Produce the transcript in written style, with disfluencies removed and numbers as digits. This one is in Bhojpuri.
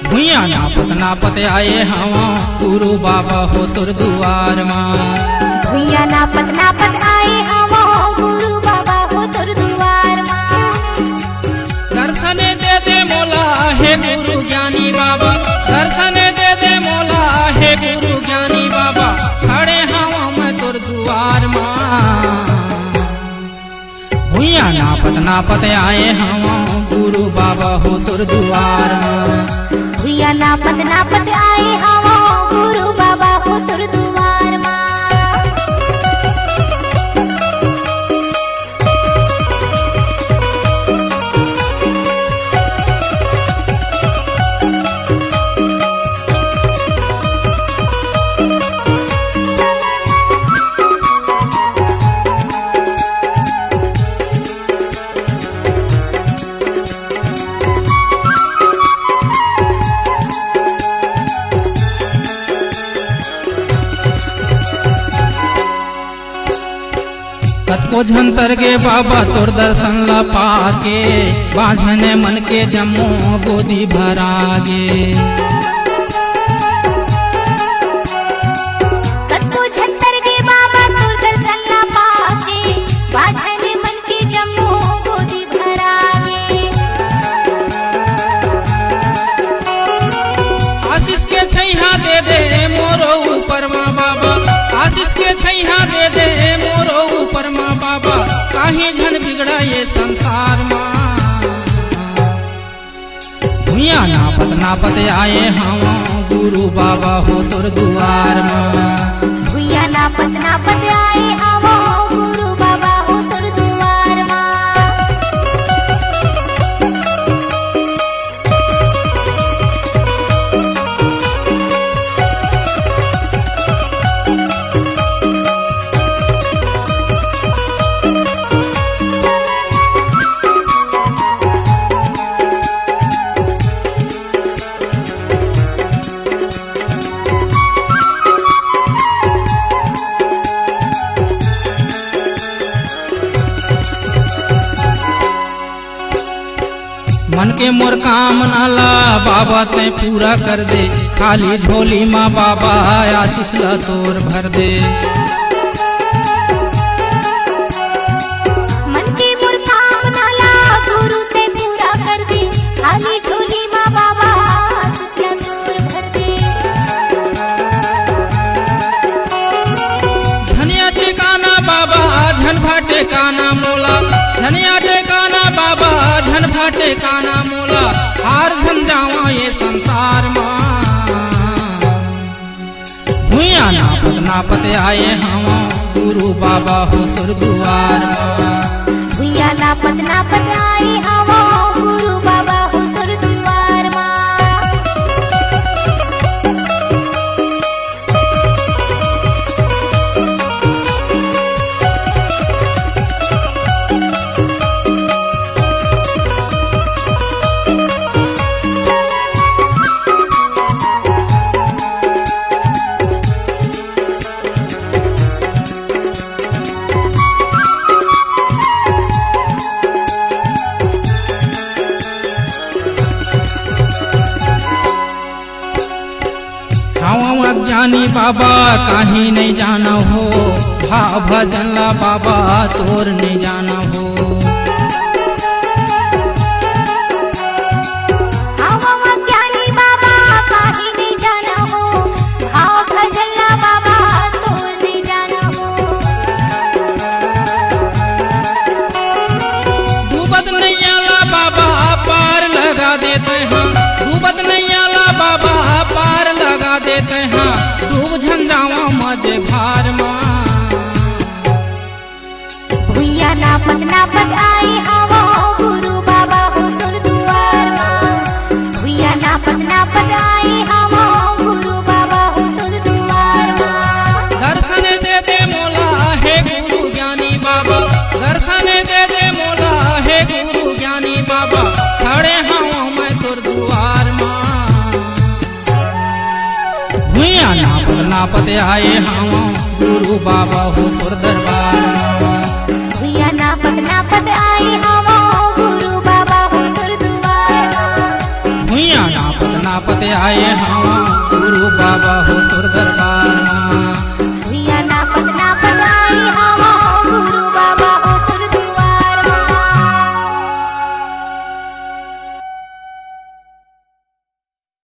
भुइया नापत आए हवा गुरु बाबा हो तुर दुआर मां। भुइया नापत आए हवा गुरु बाबा हो तुर दुआर मां। दर्शन दे मोला हे गुरु ज्ञानी बाबा, दर्शन दे मोला हे गुरु ज्ञानी बाबा, खड़े हवा मैं तुर दुआर मां। भुइया नापत आए हवा गुरु बाबा हो तुर दुआर मां। भुइया नापत आए हवा गुरु बाबा हो तुर दुआर मां। कतको झंतर गे बाबा तोर दर्शन ला पाके, बाझने मन के जम्मो गोदी भरागे। कतको झंतर गे बाबा तोर दर्शन ला पाके, बाझने मन के जम्मो गोदी भरागे। आशीष के छैहा दे मोरो ऊपर माँ बाबा, आशीष के छैहा दे मोरो ऊपर माँ बाबा, काहे झन बिगड़ा ये संसार माँ। भुइया नापत आए हवा गुरु बाबा हो तुर दुआर माँ। भुइया नापत आए हवा गुरु बाबा हो तुर दुआर मां। मन के मोर काम नाला बाबा ते पूरा कर दे, खाली झोली माँ बाबा आशीष ला तोर भर दे। मन के मोर काम नाला गुरु ते पूरा कर दे, खाली झोली माँ बाबा आशीष ला तोर भर दे। धनिया टेकाना बाबा धन भाटे काना मोला, धनिया टेकाना बाबा धन भाटे काना मोला, हार धन जावा ये संसार माँ। भुइया नापत आए हवा गुरु बाबा हो तुर दुआर माँ। भुइया नापत आए हवा गुरु बाबा हो तुर दुआर मां। अज्ञानी बाबा काहे नहीं जाना हो, भाव भजन ला बाबा तोर नहीं जाना हो। अज्ञानी बाबा काहे नहीं जाना हो, भाव भजन ला बाबा तोर नहीं जाना हो। डूबत नैया ला बाबा पार लगा देते हैं, डूबत नैया ला बाबा पार लगा देते हैं, डूब झंडावा मजे भार माँ। भुइया नापत आए हवा गुरु बाबा हो तुर दुआर मां। भुइया नापत आए हवा गुरु बाबा हो तुर दुआर मां। दर्शन दे मोला हे गुरु ज्ञानी बाबा, दर्शन दे मोला हे गुरु ज्ञानी बाबा, खड़े हवा मैं तुर दुआर माँ। भुइया नापत आए हवा गुरु बाबा हो तुर दरबार माँ। भुइया नापत आए हवा गुरु बाबा हो तुर दुआर मां। भुइया नापत नापते आए हम